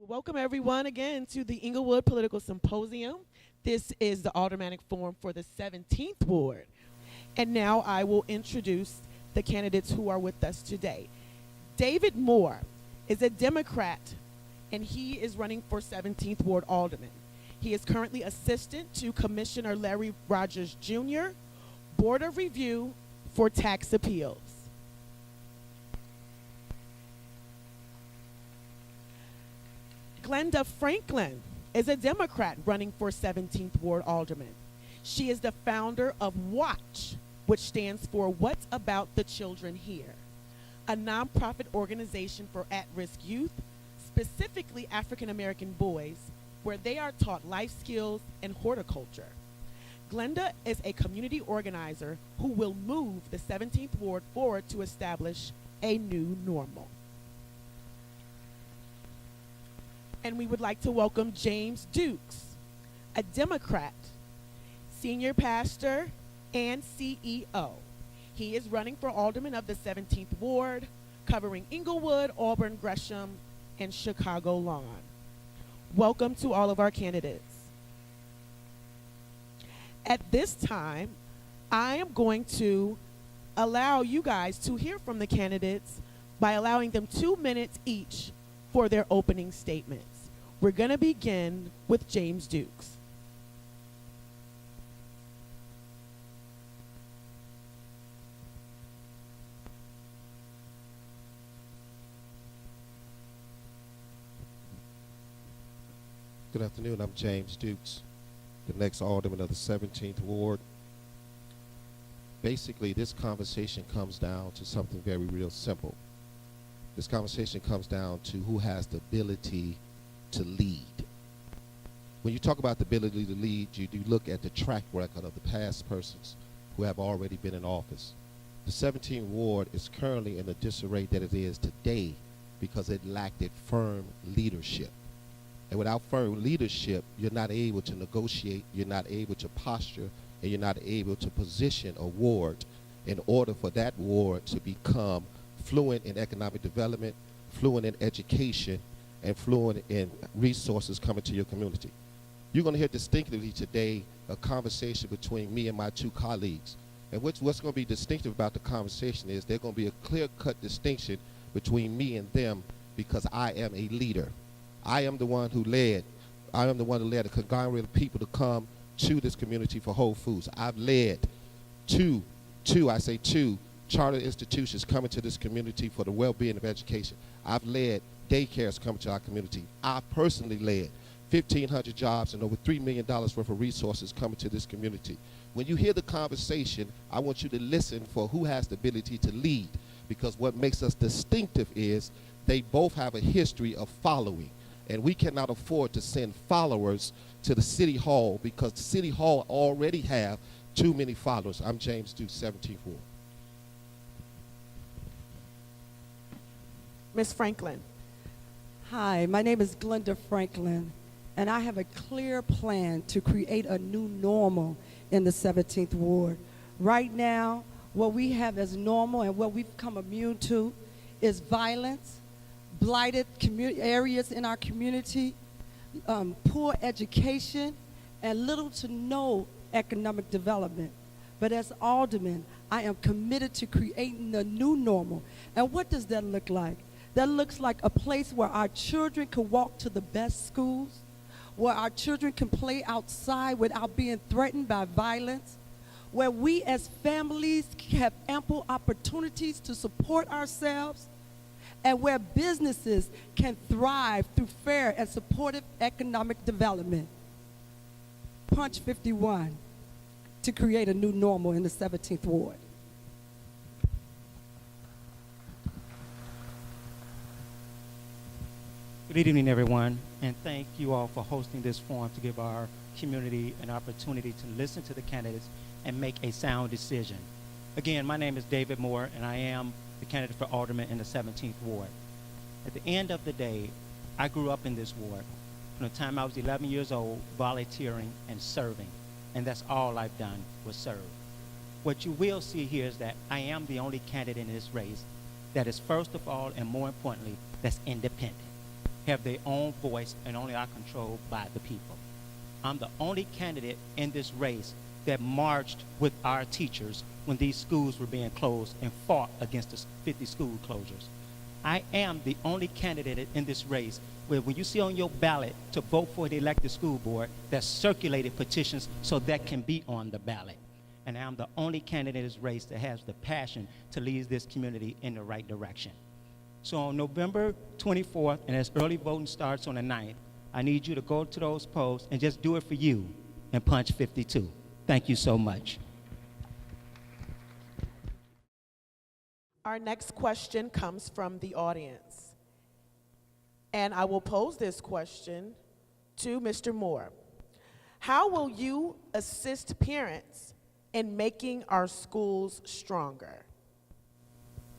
Welcome everyone again to the Englewood Political Symposium. This is the Aldermanic Forum for the 17th Ward. And now I will introduce the candidates who are with us today. David Moore is a Democrat and he is running for 17th Ward Alderman. He is currently Assistant to Commissioner Larry Rogers Jr., Board of Review for Tax Appeals. Glenda Franklin is a Democrat running for 17th Ward Alderman. She is the founder of WATCH, which stands for What About the Children Here, a nonprofit organization for at-risk youth, specifically African American boys, where they are taught life skills and horticulture. Glenda is a community organizer who will move the 17th Ward forward to establish a new normal. And we would like to welcome James Dukes, a Democrat, senior pastor, and CEO. He is running for alderman of the 17th Ward, covering Englewood, Auburn, Gresham, and Chicago Lawn. Welcome to all of our candidates. At this time, I am going to allow you guys to hear from the candidates by allowing them 2 minutes each for their opening statements. We're going to begin with James Dukes. Good afternoon. I'm James Dukes, the next alderman of the 17th Ward. Basically, this conversation comes down to something very real simple. This conversation comes down to who has the ability to lead. When you talk about the ability to lead, you do look at the track record of the past persons who have already been in office. The 17th Ward is currently in the disarray that it is today because it lacked that firm leadership. And without firm leadership, you're not able to negotiate, you're not able to posture, and you're not able to position a ward in order for that ward to become fluent in economic development, fluent in education, and fluent in resources coming to your community. You're going to hear distinctively today a conversation between me and my two colleagues. And what's going to be distinctive about the conversation is there's going to be a clear-cut distinction between me and them because I am a leader. I am the one who led a conglomerate of people to come to this community for Whole Foods. I've led two charter institutions coming to this community for the well-being of education. I've led daycares coming to our community. I personally led 1,500 jobs and over $3 million worth of resources coming to this community. When you hear the conversation, I want you to listen for who has the ability to lead, because what makes us distinctive is they both have a history of following. And we cannot afford to send followers to the City Hall because the City Hall already have too many followers. I'm James Dukes, 17th Ward. Ms. Franklin. Hi, my name is Glenda Franklin, and I have a clear plan to create a new normal in the 17th Ward. Right now, what we have as normal and what we've become immune to is violence, blighted areas in our community, poor education, and little to no economic development. But as alderman, I am committed to creating a new normal. And what does that look like? That looks like a place where our children can walk to the best schools, where our children can play outside without being threatened by violence, where we as families have ample opportunities to support ourselves, and where businesses can thrive through fair and supportive economic development. Punch 51 to create a new normal in the 17th Ward. Good evening, everyone, and thank you all for hosting this forum to give our community an opportunity to listen to the candidates and make a sound decision. Again, my name is David Moore, and I am the candidate for alderman in the 17th Ward. At the end of the day, I grew up in this ward from the time I was 11 years old, volunteering and serving, and that's all I've done was serve. What you will see here is that I am the only candidate in this race that is, first of all, and more importantly, that's independent. have their own voice and only are controlled by the people. I'm the only candidate in this race that marched with our teachers when these schools were being closed and fought against the 50 school closures. I am the only candidate in this race where when you see on your ballot to vote for the elected school board, that circulated petitions so that can be on the ballot. And I'm the only candidate in this race that has the passion to lead this community in the right direction. So on November 24th, and as early voting starts on the 9th, I need you to go to those polls and just do it for you and punch 52. Thank you so much. Our next question comes from the audience. And I will pose this question to Mr. Moore. How will you assist parents in making our schools stronger?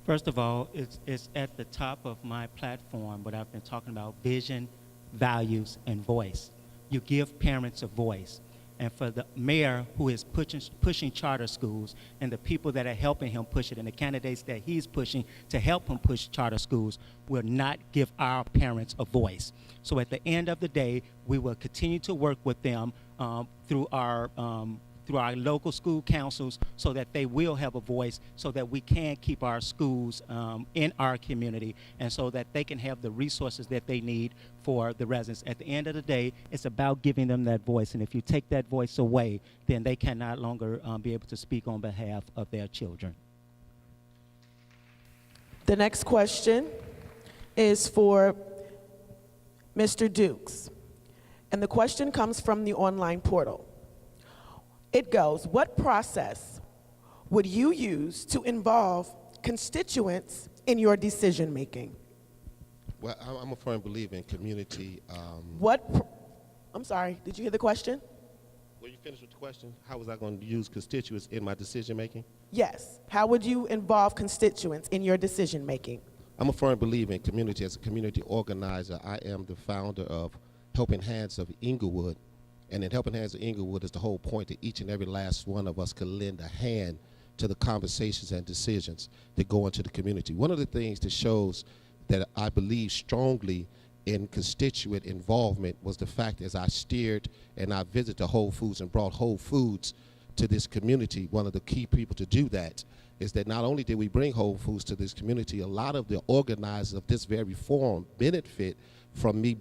First of all, it's at the top of my platform, what I've been talking about: vision, values, and voice. You give parents a voice. And for the mayor who is pushing charter schools, and the people that are helping him push it, and the candidates that he's pushing to help him push charter schools, will not give our parents a voice. So at the end of the day, we will continue to work with them through our local school councils, so that they will have a voice, so that we can keep our schools in our community, and so that they can have the resources that they need for the residents. At the end of the day, it's about giving them that voice, and if you take that voice away, then they can no longer be able to speak on behalf of their children. The next question is for Mr. Dukes, and the question comes from the online portal. It goes, what process would you use to involve constituents in your decision making? Well, I'm a firm believer in community. I'm sorry, did you hear the question? Were you finished with the question? How was I going to use constituents in my decision making? Yes. How would you involve constituents in your decision making? I'm a firm believer in community. As a community organizer, I am the founder of Helping Hands of Englewood. And in Helping Hands of Englewood is the whole point that each and every last one of us could lend a hand to the conversations and decisions that go into the community. One of the things that shows that I believe strongly in constituent involvement was the fact, as I steered and I visited the Whole Foods and brought Whole Foods to this community, one of the key people to do that is that not only did we bring Whole Foods to this community, a lot of the organizers of this very forum benefit from me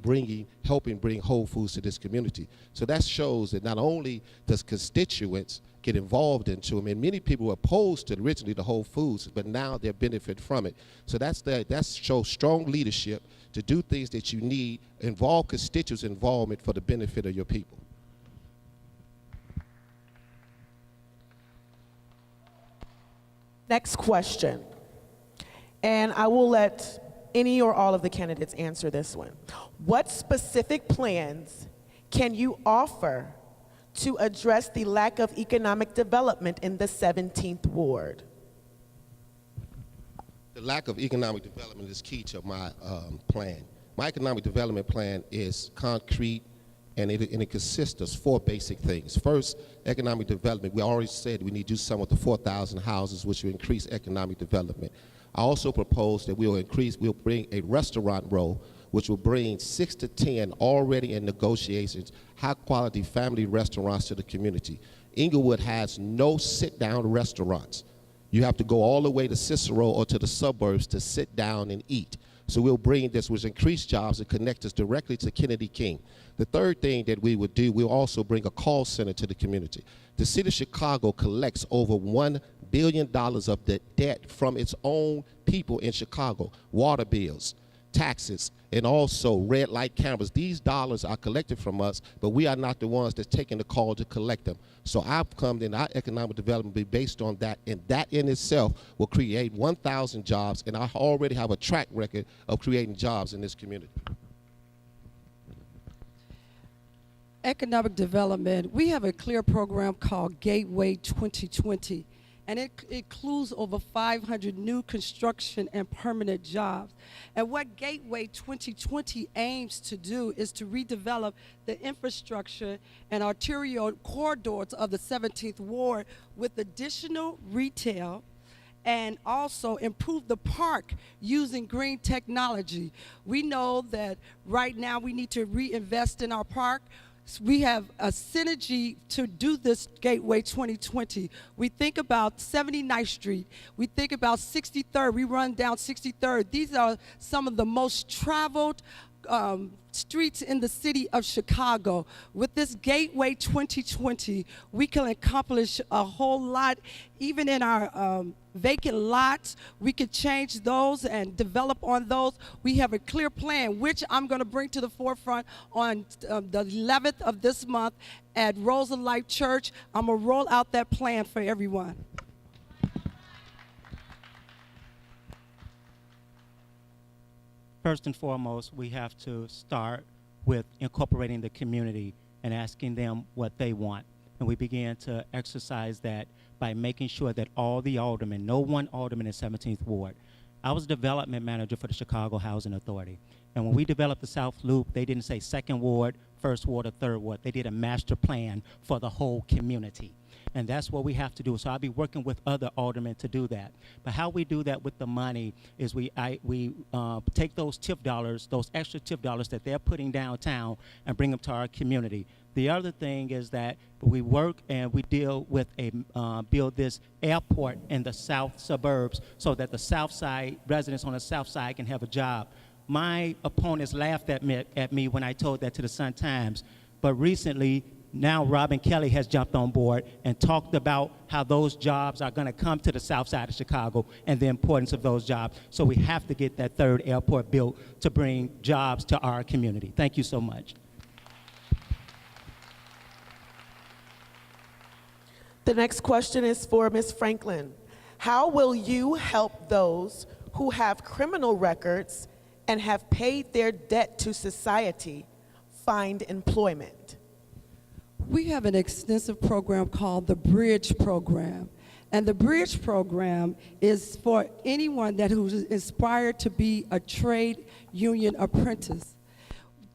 helping bring Whole Foods to this community. So that shows that not only does constituents get involved into them, and many people were opposed to originally the Whole Foods, but now they benefit from it. So that shows strong leadership to do things that you need, involve constituents' involvement for the benefit of your people. Next question, and I will let any or all of the candidates answer this one. What specific plans can you offer to address the lack of economic development in the 17th Ward? The lack of economic development is key to my plan. My economic development plan is concrete, and it consists of 4 basic things. First, economic development. We already said we need to do something with the 4,000 houses, which will increase economic development. I also propose that we'll bring a restaurant row, which will bring 6 to 10 already in negotiations, high-quality family restaurants to the community. Englewood has no sit-down restaurants. You have to go all the way to Cicero or to the suburbs to sit down and eat. So we'll bring this, which increase jobs and connect us directly to Kennedy King. The third thing that we would do, we'll also bring a call center to the community. The city of Chicago collects over $1 billion of the debt from its own people in Chicago, water bills, taxes, and also red light cameras. These dollars are collected from us, but we are not the ones that's taking the call to collect them. So I've come in, our economic development will be based on that, and that in itself will create 1,000 jobs, and I already have a track record of creating jobs in this community. Economic development, we have a clear program called Gateway 2020, and it includes over 500 new construction and permanent jobs. And what Gateway 2020 aims to do is to redevelop the infrastructure and arterial corridors of the 17th Ward with additional retail and also improve the park using green technology. We know that right now we need to reinvest in our park. We have a synergy to do this Gateway 2020. We think about 79th Street. We think about 63rd. We run down 63rd. These are some of the most traveled streets in the city of Chicago. With this Gateway 2020, we can accomplish a whole lot. Even in our vacant lots, we could change those and develop on those. We have a clear plan, which I'm going to bring to the forefront on the 11th of this month at Rose of Life Church. I'm going to roll out that plan for everyone. First and foremost, we have to start with incorporating the community and asking them what they want. And we began to exercise that by making sure that all the aldermen, no one alderman in 17th Ward. I was development manager for the Chicago Housing Authority. And when we developed the South Loop, they didn't say 2nd Ward, 1st Ward, or 3rd Ward. They did a master plan for the whole community. And that's what we have to do. So I'll be working with other aldermen to do that. But how we do that with the money is we take those TIF dollars, those extra TIF dollars that they're putting downtown, and bring them to our community. The other thing is that we work and we deal with build this airport in the south suburbs so that the south side residents on the south side can have a job. My opponents laughed at me when I told that to the Sun-Times, but recently, now Robin Kelly has jumped on board and talked about how those jobs are going to come to the south side of Chicago and the importance of those jobs. So we have to get that 3rd airport built to bring jobs to our community. Thank you so much. The next question is for Ms. Franklin. How will you help those who have criminal records and have paid their debt to society find employment? We have an extensive program called the Bridge Program. And the Bridge Program is for anyone who's inspired to be a trade union apprentice.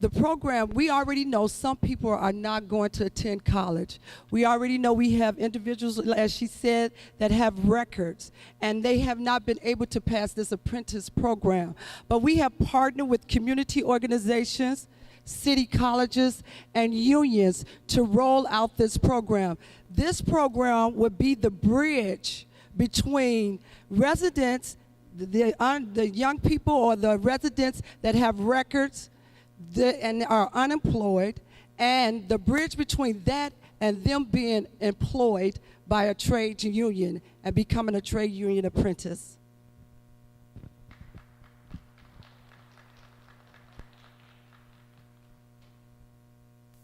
The program, we already know some people are not going to attend college. We already know we have individuals, as she said, that have records, and they have not been able to pass this apprentice program. But we have partnered with community organizations, city colleges, and unions to roll out this program. This program would be the bridge between residents, the young people or the residents that have records and are unemployed, and the bridge between that and them being employed by a trade union and becoming a trade union apprentice.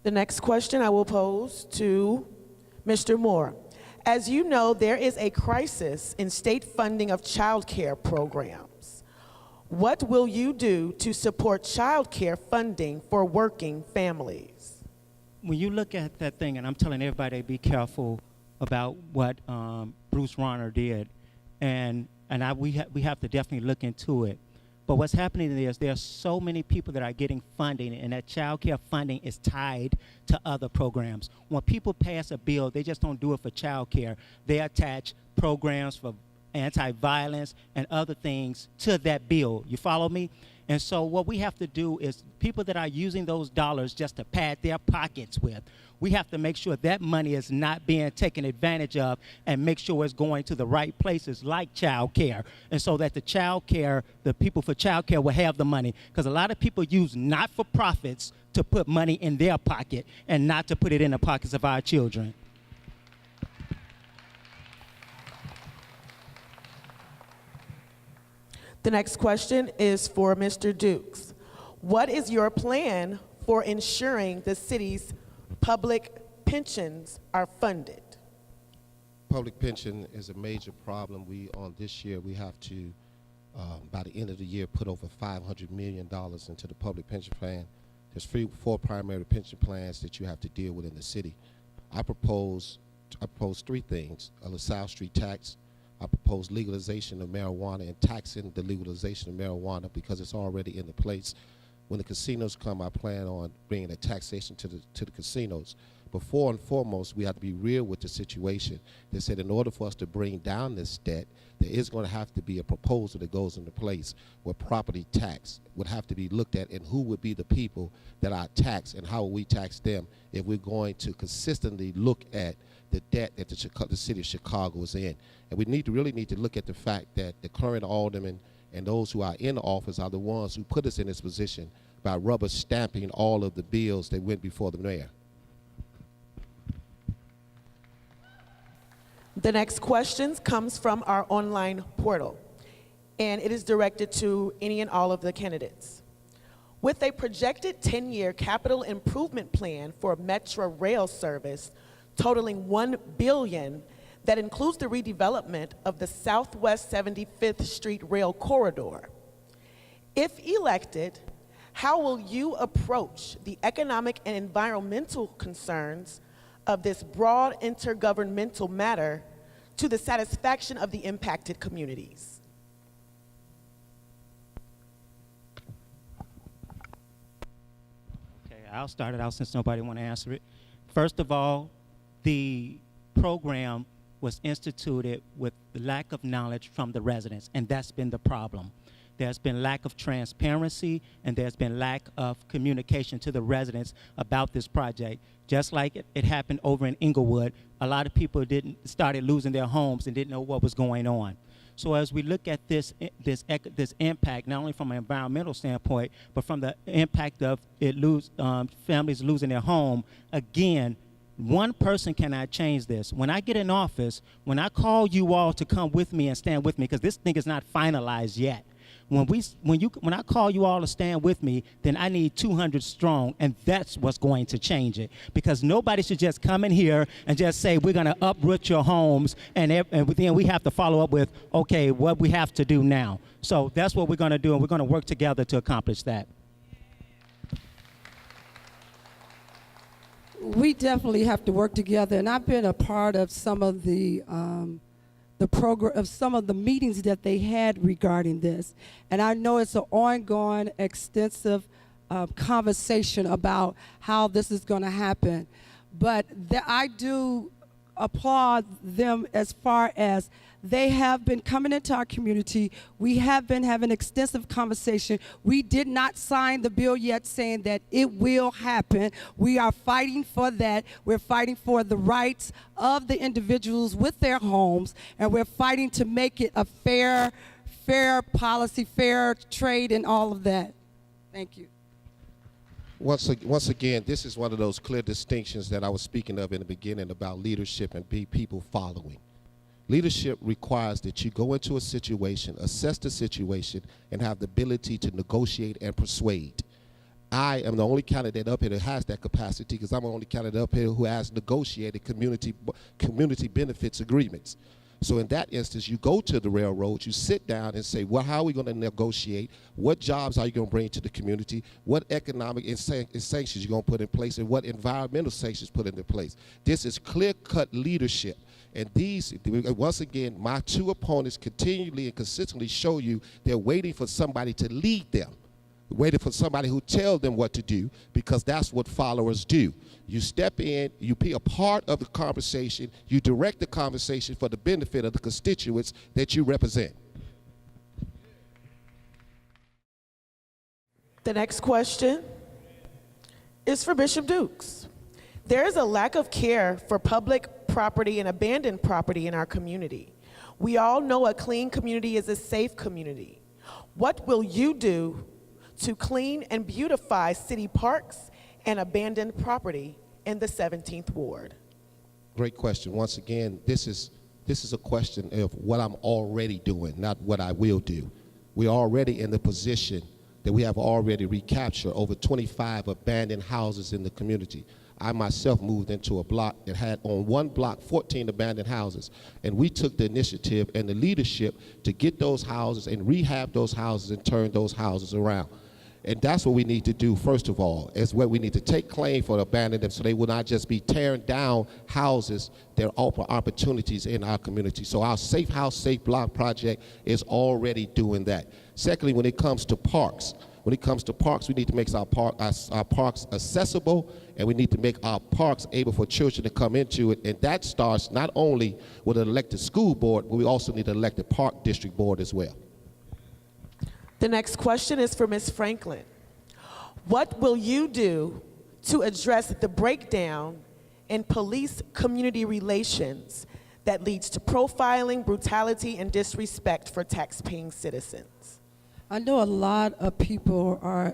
The next question I will pose to Mr. Moore. As you know, there is a crisis in state funding of child care programs. What will you do to support child care funding for working families? When you look at that thing, and I'm telling everybody to be careful about what Bruce Rauner did, and we have to definitely look into it. But what's happening is there are so many people that are getting funding, and that child care funding is tied to other programs. When people pass a bill, they just don't do it for child care. They attach programs for anti-violence and other things to that bill. You follow me? And so what we have to do is people that are using those dollars just to pad their pockets with, we have to make sure that money is not being taken advantage of and make sure it's going to the right places like child care. And so that the people for child care will have the money. Because a lot of people use not-for-profits to put money in their pocket and not to put it in the pockets of our children. The next question is for Mr. Dukes. What is your plan for ensuring the city's public pensions are funded? Public pension is a major problem. This year, we have to, by the end of the year, put over $500 million into the public pension plan. There's four primary pension plans that you have to deal with in the city. I propose 3 things: a LaSalle Street tax. I propose legalization of marijuana and taxing the legalization of marijuana because it's already in the place. When the casinos come, I plan on bringing a taxation to the casinos. before and foremost, we have to be real with the situation. They said in order for us to bring down this debt, there is going to have to be a proposal that goes into place where property tax would have to be looked at, and who would be the people that are taxed and how will we tax them if we're going to consistently look at the debt that the city of Chicago is in. And we really need to look at the fact that the current aldermen and those who are in office are the ones who put us in this position by rubber stamping all of the bills that went before the mayor. The next question comes from our online portal, and it is directed to any and all of the candidates. With a projected 10-year capital improvement plan for Metro rail service totaling $1 billion that includes the redevelopment of the Southwest 75th Street rail corridor, if elected, how will you approach the economic and environmental concerns of this broad intergovernmental matter to the satisfaction of the impacted communities? Okay, I'll start it out since nobody want to answer it. First of all, the program was instituted with lack of knowledge from the residents, and that's been the problem. There's been lack of transparency, and there's been lack of communication to the residents about this project. Just like it happened over in Englewood, a lot of people started losing their homes and didn't know what was going on. So as we look at this impact, not only from an environmental standpoint, but from the impact of families losing their home, again, one person cannot change this. When I get in office, when I call you all to come with me and stand with me, because this thing is not finalized yet. When I call you all to stand with me, then I need 200 strong, and that's what's going to change it. Because nobody should just come in here and just say we're going to uproot your homes, and then we have to follow up with, okay, what we have to do now. So that's what we're going to do, and we're going to work together to accomplish that. We definitely have to work together, and I've been a part of some of the program of some of the meetings that they had regarding this, and I know it's an ongoing, extensive conversation about how this is going to happen. But I do applaud them as far as they have been coming into our community. We have been having extensive conversation. We did not sign the bill yet saying that it will happen. We are fighting for that. We're fighting for the rights of the individuals with their homes, and we're fighting to make it a fair policy, fair trade, and all of that. Thank you. Once again, this is one of those clear distinctions that I was speaking of in the beginning about leadership and people following. Leadership requires that you go into a situation, assess the situation, and have the ability to negotiate and persuade. I am the only candidate up here that has that capacity, because I'm the only candidate up here who has negotiated community benefits agreements. So in that instance, you go to the railroad, you sit down and say, well, how are we going to negotiate? What jobs are you going to bring to the community? What economic sanctions you're going to put in place, and what environmental sanctions put into place? This is clear-cut leadership. And these, once again, my two opponents continually and consistently show you they're waiting for somebody to lead them, waiting for somebody who tells them what to do, because that's what followers do. You step in, you be a part of the conversation, you direct the conversation for the benefit of the constituents that you represent. The next question is for Bishop Dukes. There is a lack of care for public property and abandoned property in our community. We all know a clean community is a safe community. What will you do to clean and beautify city parks and abandoned property in the 17th Ward? Great question. Once again, this is a question of what I'm already doing, not what I will do. We're already in the position that we have already recaptured over 25 abandoned houses in the community. I myself moved into a block that had on one block 14 abandoned houses, and we took the initiative and the leadership to get those houses and rehab those houses and turn those houses around. And that's what we need to do, first of all, is what we need to take claim for the abandoned them, so they will not just be tearing down houses. There are open opportunities in our community. So our Safe House, Safe Block project is already doing that. Secondly, when it comes to parks, When it comes to parks, we need to make our parks accessible, and we need to make our parks able for children to come into it. And that starts not only with an elected school board, but we also need an elected park district board as well. The next question is for Ms. Franklin. What will you do to address the breakdown in police-community relations that leads to profiling, brutality, and disrespect for tax-paying citizens? I know a lot of people are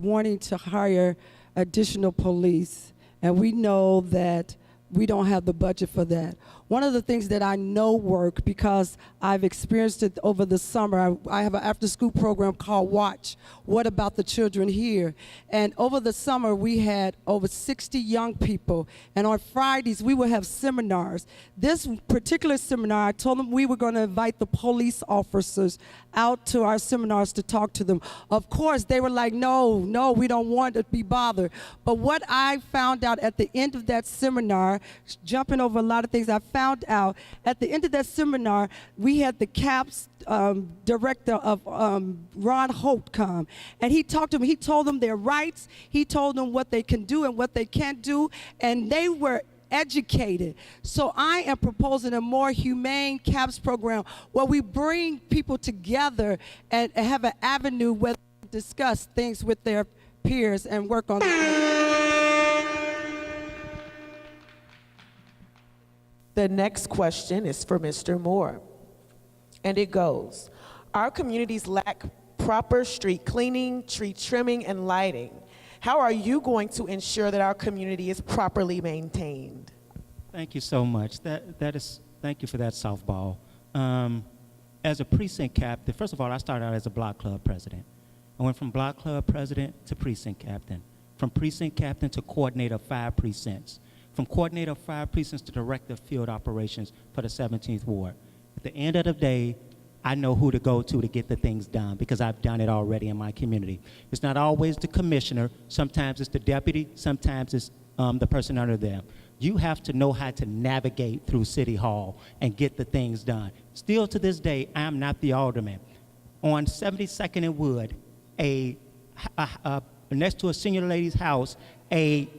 wanting to hire additional police, and we know that we don't have the budget for that. One of the things that I know work, because I've experienced it over the summer, I have an after-school program called Watch, What About the Children Here? And over the summer, we had over 60 young people, and on Fridays, we would have seminars. This particular seminar, I told them we were going to invite the police officers out to our seminars to talk to them. Of course, they were like, no, we don't want to be bothered. But what I found out at the end of that seminar, jumping over a lot of things, I found out at the end of that seminar, we had the CAPS director of Ron Holt come, and he talked to them. He told them their rights. He told them what they can do and what they can't do, and they were educated. So I am proposing a more humane CAPS program where we bring people together and have an avenue where they discuss things with their peers and work on The next question is for Mr. Moore, and it goes, our communities lack proper street cleaning, tree trimming, and lighting. How are you going to ensure that our community is properly maintained? Thank you so much. Thank you for that softball. As a precinct captain, first of all, I started out as a block club president. I went from block club president to precinct captain, from precinct captain to coordinator of 5 precincts, from coordinator of 5 precincts to director of field operations for the 17th Ward. At the end of the day, I know who to go to get the things done because I've done it already in my community. It's not always the commissioner. Sometimes it's the deputy. Sometimes it's the person under them. You have to know how to navigate through City Hall and get the things done. Still to this day, I am not the alderman. On 72nd and Wood, next to a senior lady's house, a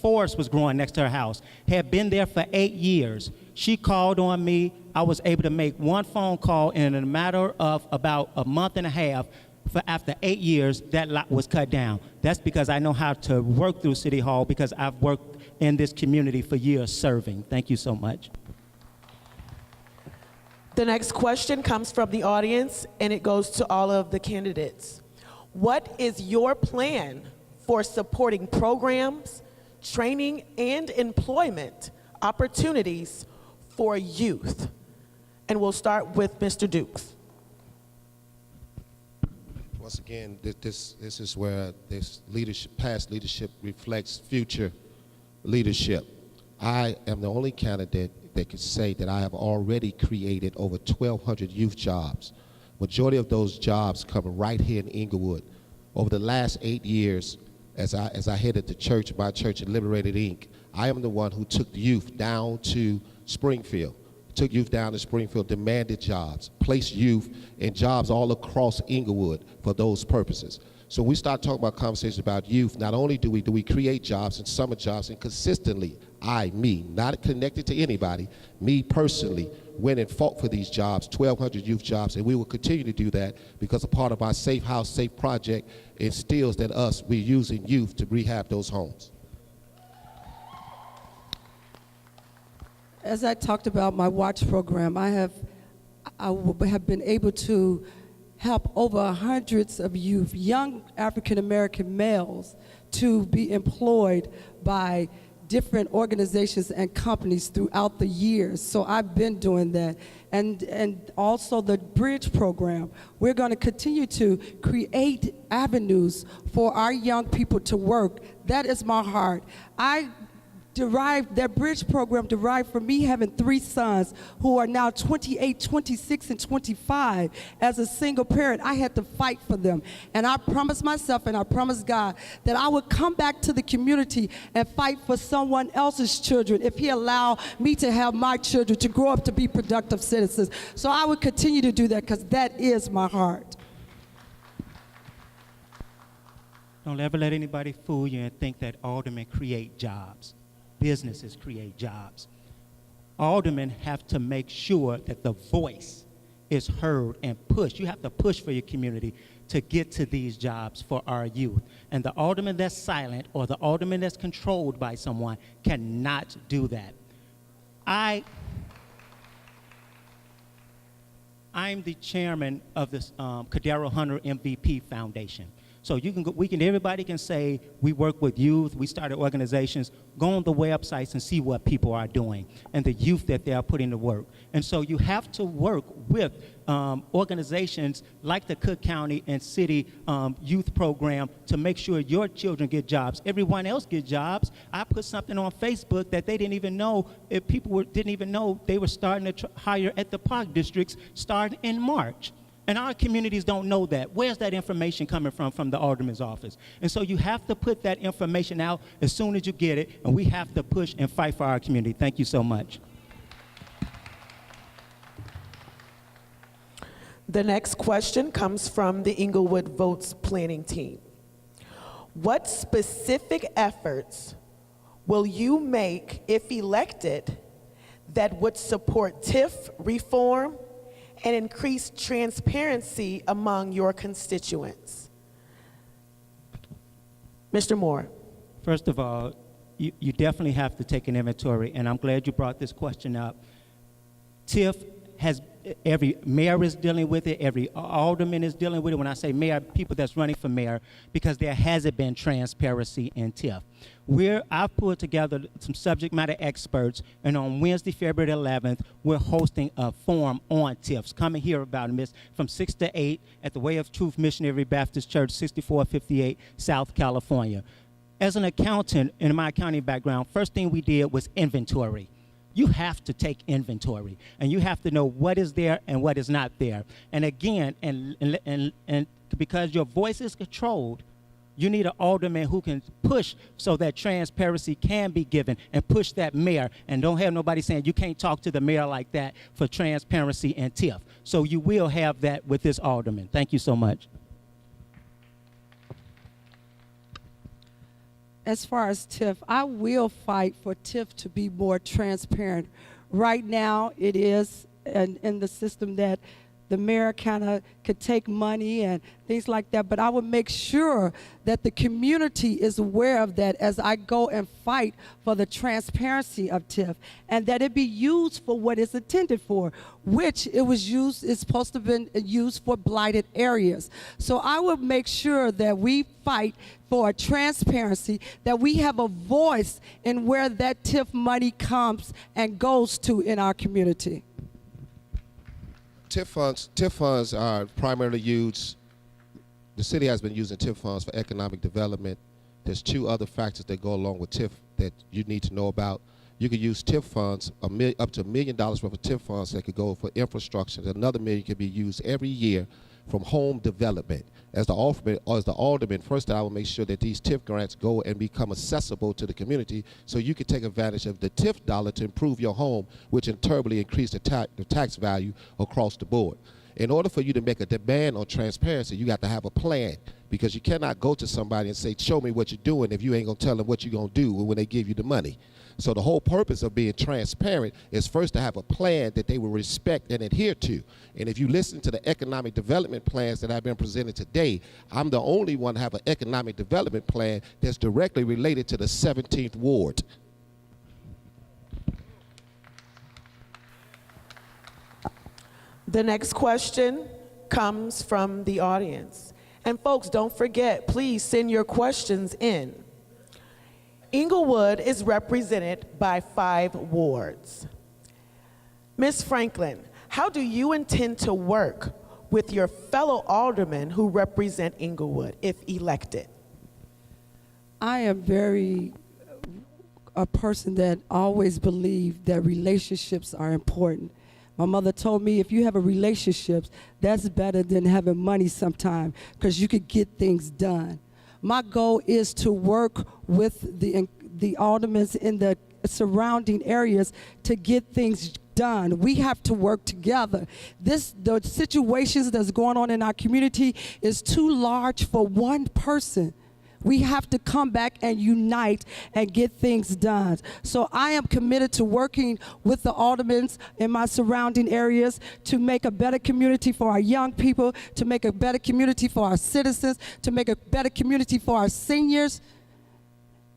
forest was growing next to her house. Had been there for 8 years. She called on me. I was able to make one phone call, and in a matter of about a month and a half, after 8 years, that lot was cut down. That's because I know how to work through City Hall because I've worked in this community for years serving. Thank you so much. The next question comes from the audience, and it goes to all of the candidates. What is your plan for supporting programs, training, and employment opportunities for youth? And we'll start with Mr. Dukes. Once again, this is where this leadership, past leadership reflects future leadership. I am the only candidate that can say that I have already created over 1,200 youth jobs. Majority of those jobs come right here in Englewood. Over the last 8 years, as I headed to church, my church in Liberated Inc., I am the one who took the youth down to Springfield. Took youth down to Springfield, demanded jobs, placed youth in jobs all across Englewood for those purposes. So we start talking about conversations about youth. Not only do we create jobs and summer jobs, and consistently, me, not connected to anybody, me personally, went and fought for these jobs, 1,200 youth jobs, and we will continue to do that because a part of our Safe House, Safe Project instills that we're using youth to rehab those homes. As I talked about my Watch program, I have been able to help over hundreds of youth, young African-American males, to be employed by different organizations and companies throughout the years. So I've been doing that. And also the Bridge program. We're going to continue to create avenues for our young people to work. That is my heart. I that bridge program derived from me having 3 sons who are now 28, 26, and 25. As a single parent, I had to fight for them. And I promised myself and I promised God that I would come back to the community and fight for someone else's children if he allowed me to have my children to grow up to be productive citizens. So I would continue to do that because that is my heart. Don't ever let anybody fool you and think that aldermen create jobs. Businesses create jobs. Aldermen have to make sure that the voice is heard and pushed. You have to push for your community to get to these jobs for our youth. And the alderman that's silent or the alderman that's controlled by someone cannot do that. I'm the chairman of this Cordero Hunter MVP Foundation. So everybody can say we work with youth, we started organizations. Go on the websites and see what people are doing and the youth that they are putting to work. And so you have to work with organizations like the Cook County and City Youth Program to make sure your children get jobs. Everyone else get jobs. I put something on Facebook that they didn't even know, didn't even know they were starting to hire at the park districts starting in March. And our communities don't know that. Where's that information coming from the alderman's office? And so you have to put that information out as soon as you get it, and we have to push and fight for our community. Thank you so much. The next question comes from the Englewood Votes Planning Team. What specific efforts will you make, if elected, that would support TIF reform and increase transparency among your constituents? Mr. Moore. First of all, you definitely have to take an inventory, and I'm glad you brought this question up. TIF every mayor is dealing with it, every alderman is dealing with it. When I say mayor, people that's running for mayor, because there hasn't been transparency in TIF. I've put together some subject matter experts, and on Wednesday, February 11th, we're hosting a forum on TIFs. Come and hear about them. It's from 6 to 8 at the Way of Truth Missionary Baptist Church, 6458 South California. As an accountant, in my accounting background, first thing we did was inventory. You have to take inventory, and you have to know what is there and what is not there. And again, and because your voice is controlled, you need an alderman who can push so that transparency can be given and push that mayor. And don't have nobody saying you can't talk to the mayor like that for transparency and TIF. So you will have that with this alderman. Thank you so much. As far as TIF, I will fight for TIF to be more transparent. Right now, it is in the system that the mayor kind of could take money and things like that, but I would make sure that the community is aware of that as I go and fight for the transparency of TIF, and that it be used for what it's intended for, which it's supposed to have been used for blighted areas. So I would make sure that we fight for transparency, that we have a voice in where that TIF money comes and goes to in our community. TIF funds are primarily used, the city has been using TIF funds for economic development. There's 2 other factors that go along with TIF that you need to know about. You could use TIF funds, up to $1 million worth of TIF funds that could go for infrastructure. Another $1 million could be used every year from home development. As the alderman, first I will make sure that these TIF grants go and become accessible to the community so you can take advantage of the TIF dollar to improve your home, which in turn increase the tax value across the board. In order for you to make a demand on transparency, you got to have a plan, because you cannot go to somebody and say, show me what you're doing, if you ain't gonna tell them what you're gonna do when they give you the money. So the whole purpose of being transparent is first to have a plan that they will respect and adhere to. And if you listen to the economic development plans that have been presented today, I'm the only one to have an economic development plan that's directly related to the 17th Ward. The next question comes from the audience. And folks, don't forget, please send your questions in. Englewood is represented by 5 wards. Ms. Franklin, how do you intend to work with your fellow aldermen who represent Englewood if elected? I am very a person that always believed that relationships are important. My mother told me if you have a relationship, that's better than having money sometime because you could get things done. My goal is to work with the aldermen in the surrounding areas to get things done. We have to work together. The situations that's going on in our community is too large for one person. We have to come back and unite and get things done. So I am committed to working with the aldermen in my surrounding areas to make a better community for our young people, to make a better community for our citizens, to make a better community for our seniors,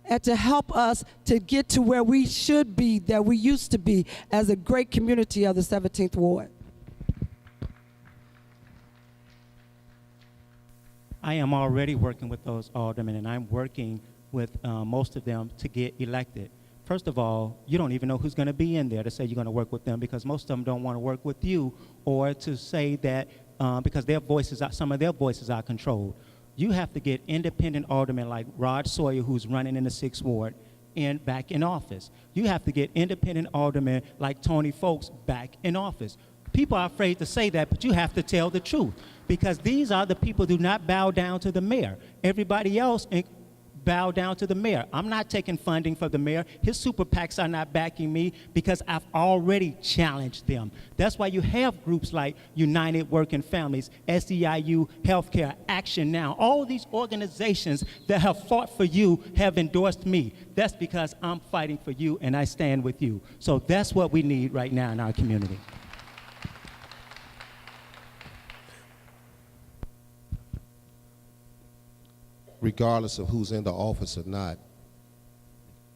and to help us to get to where we should be, that we used to be as a great community of the 17th Ward. I am already working with those aldermen, and I'm working with most of them to get elected. First of all, you don't even know who's going to be in there to say you're going to work with them, because most of them don't want to work with you, or to say that because some of their voices are controlled. You have to get independent aldermen like R.A.G.E, Sawyer, who's running in the 6th Ward, back in office. You have to get independent aldermen like Tony Folks back in office. People are afraid to say that, but you have to tell the truth, because these are the people who do not bow down to the mayor. Everybody else bow down to the mayor. I'm not taking funding from the mayor. His super PACs are not backing me because I've already challenged them. That's why you have groups like United Working Families, SEIU, Healthcare, Action Now. All these organizations that have fought for you have endorsed me. That's because I'm fighting for you and I stand with you. So that's what we need right now in our community. Regardless of who's in the office or not,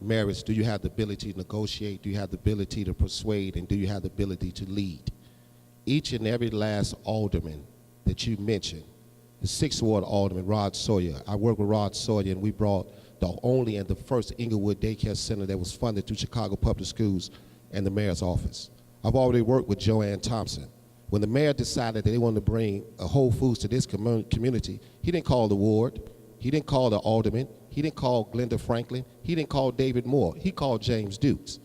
Maris, do you have the ability to negotiate? Do you have the ability to persuade? And do you have the ability to lead? Each and every last alderman that you mentioned, the 6th Ward Alderman, R.A.G.E. Sawyer. I work with R.A.G.E. Sawyer, and we brought the only and the first Englewood daycare center that was funded through Chicago Public Schools and the mayor's office. I've already worked with Joanne Thompson. When the mayor decided that they wanted to bring a Whole Foods to this community, he didn't call the ward. He didn't call the alderman. He didn't call Glenda Franklin. He didn't call David Moore. He called James Dukes.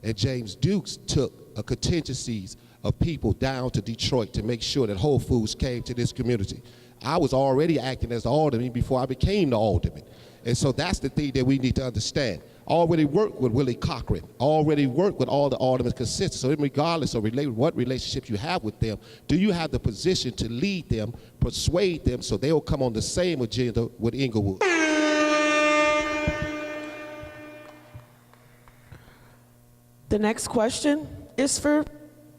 And James Dukes took a contingencies of people down to Detroit to make sure that Whole Foods came to this community. I was already acting as the alderman before I became the alderman. And so that's the thing that we need to understand. Already worked with Willie Cochran, already worked with all the aldermen consistent. So regardless of what relationship you have with them, do you have the position to lead them, persuade them so they'll come on the same agenda with Englewood? The next question is for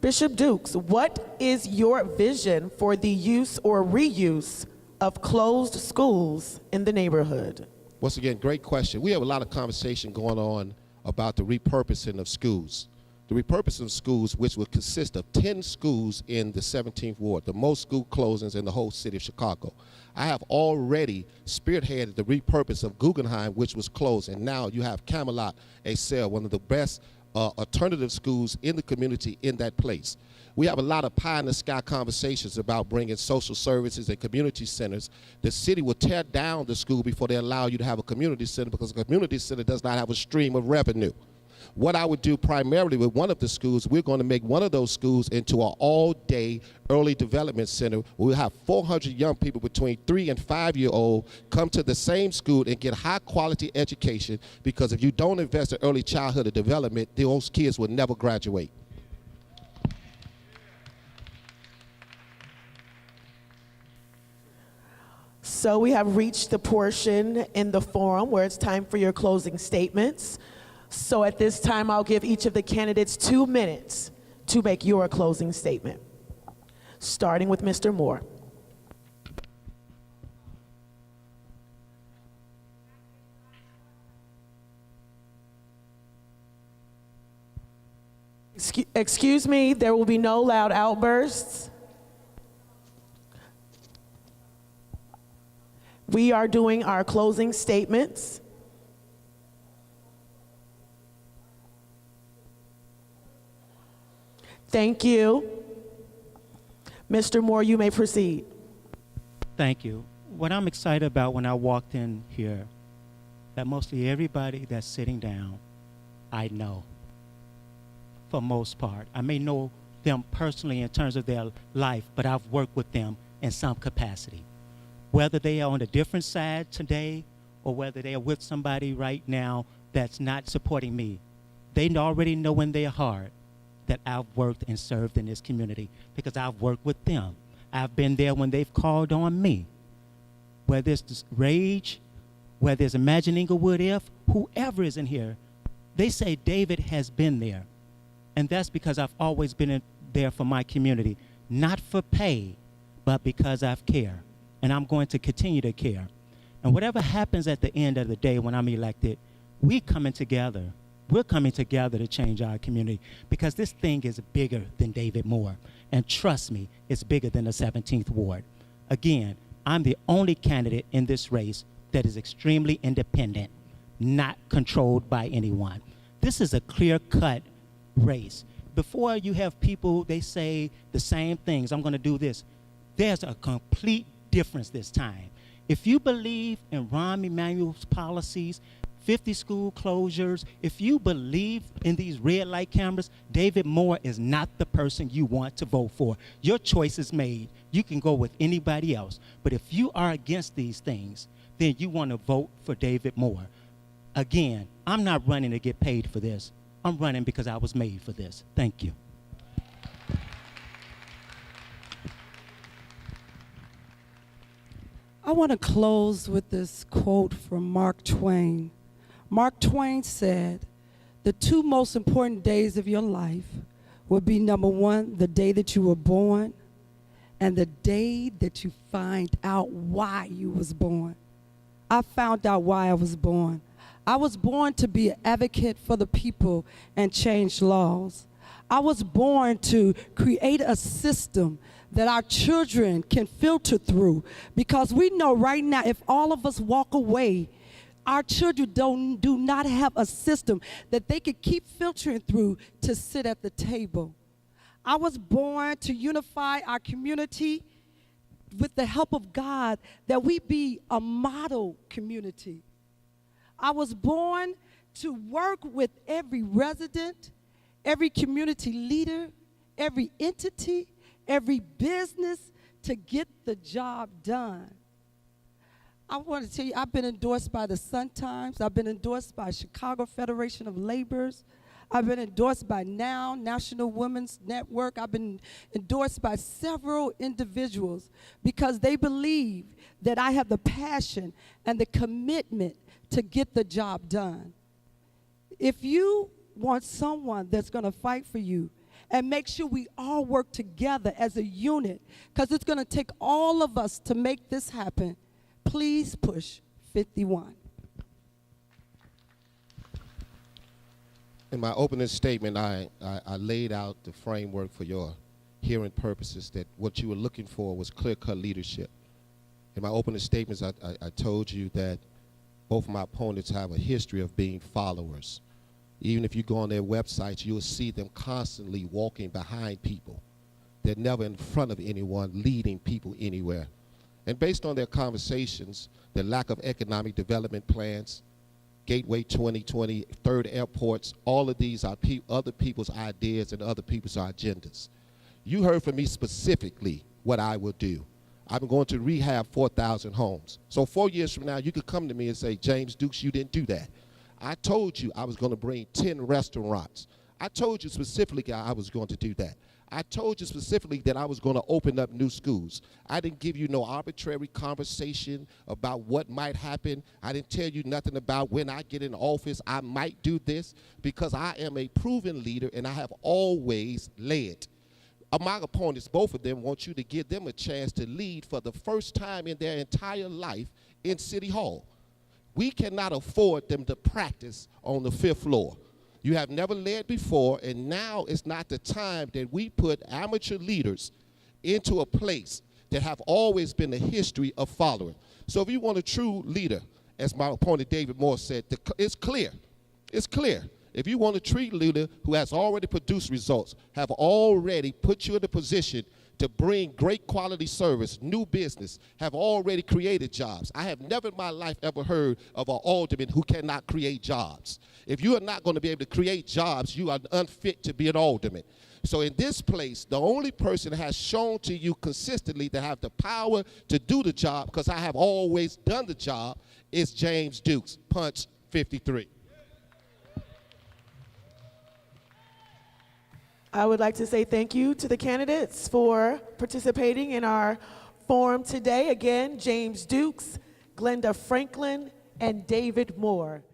Bishop Dukes. What is your vision for the use or reuse of closed schools in the neighborhood? Once again, great question. We have a lot of conversation going on about the repurposing of schools. The repurposing of schools, which will consist of 10 schools in the 17th Ward, the most school closings in the whole city of Chicago. I have already spearheaded the repurpose of Guggenheim, which was closed, and now you have Camelot, Excel, one of the best alternative schools in the community in that place. We have a lot of pie-in-the-sky conversations about bringing social services and community centers. The city will tear down the school before they allow you to have a community center, because a community center does not have a stream of revenue. What I would do primarily with one of the schools, we're going to make one of those schools into an all-day early development center where we'll have 400 young people between 3 and 5-year-old come to the same school and get high-quality education, because if you don't invest in early childhood development, those kids will never graduate. So we have reached the portion in the forum where it's time for your closing statements. So at this time, I'll give each of the candidates 2 minutes to make your closing statement. Starting with Mr. Moore. Excuse me, there will be no loud outbursts. We are doing our closing statements. Thank you. Mr. Moore, you may proceed. Thank you. What I'm excited about when I walked in here, that mostly everybody that's sitting down I know, for most part. I may know them personally in terms of their life, but I've worked with them in some capacity. Whether they are on a different side today or whether they are with somebody right now that's not supporting me, they already know in their heart that I've worked and served in this community because I've worked with them. I've been there when they've called on me. Whether it's R.A.G.E, whether it's Imagine Englewood If, whoever is in here, they say David has been there. And that's because I've always been there for my community, not for pay, but because I've cared. And I'm going to continue to care. And whatever happens at the end of the day when I'm elected, we're coming together to change our community because this thing is bigger than David Moore. And trust me, it's bigger than the 17th Ward. Again, I'm the only candidate in this race that is extremely independent, not controlled by anyone. This is a clear-cut race. Before you have people, they say the same things, I'm gonna do this. There's a complete difference this time. If you believe in Rahm Emanuel's policies, 50 school closures, if you believe in these red light cameras, David Moore is not the person you want to vote for. Your choice is made. You can go with anybody else. But if you are against these things, then you want to vote for David Moore. Again, I'm not running to get paid for this. I'm running because I was made for this. Thank you. I want to close with this quote from Mark Twain. Mark Twain said, the two most important days of your life would be, number one, the day that you were born, and the day that you find out why you was born. I found out why I was born. I was born to be an advocate for the people and change laws. I was born to create a system that our children can filter through, because we know right now if all of us walk away, our children do not have a system that they could keep filtering through to sit at the table. I was born to unify our community with the help of God, that we be a model community. I was born to work with every resident, every community leader, every entity, every business to get the job done. I want to tell you, I've been endorsed by the Sun-Times. I've been endorsed by Chicago Federation of Laborers. I've been endorsed by NOW, National Women's Network. I've been endorsed by several individuals because they believe that I have the passion and the commitment to get the job done. If you want someone that's going to fight for you and make sure we all work together as a unit, because it's going to take all of us to make this happen, please push 51. In my opening statement, I laid out the framework for your hearing purposes, that what you were looking for was clear-cut leadership. In my opening statements, I told you that both of my opponents have a history of being followers. Even if you go on their websites, you'll see them constantly walking behind people. They're never in front of anyone, leading people anywhere. And based on their conversations, the lack of economic development plans, Gateway 2020, third airports, all of these are other people's ideas and other people's agendas. You heard from me specifically what I will do. I'm going to rehab 4,000 homes. So 4 years from now, you could come to me and say, James Dukes, you didn't do that. I told you I was going to bring 10 restaurants. I told you specifically I was going to do that. I told you specifically that I was going to open up new schools. I didn't give you no arbitrary conversation about what might happen. I didn't tell you nothing about when I get in office, I might do this, because I am a proven leader and I have always led. My opponents, both of them, want you to give them a chance to lead for the first time in their entire life in City Hall. We cannot afford them to practice on the 5th floor. You have never led before, and now is not the time that we put amateur leaders into a place that have always been a history of following. So if you want a true leader, as my opponent David Moore said, it's clear. It's clear. If you want a true leader who has already produced results, have already put you in a position to bring great quality service, new business, have already created jobs. I have never in my life ever heard of an alderman who cannot create jobs. If you are not going to be able to create jobs, you are unfit to be an alderman. So in this place, the only person that has shown to you consistently to have the power to do the job, because I have always done the job, is James Dukes, punch 53. I would like to say thank you to the candidates for participating in our forum today. Again, James Dukes, Glenda Franklin, and David Moore.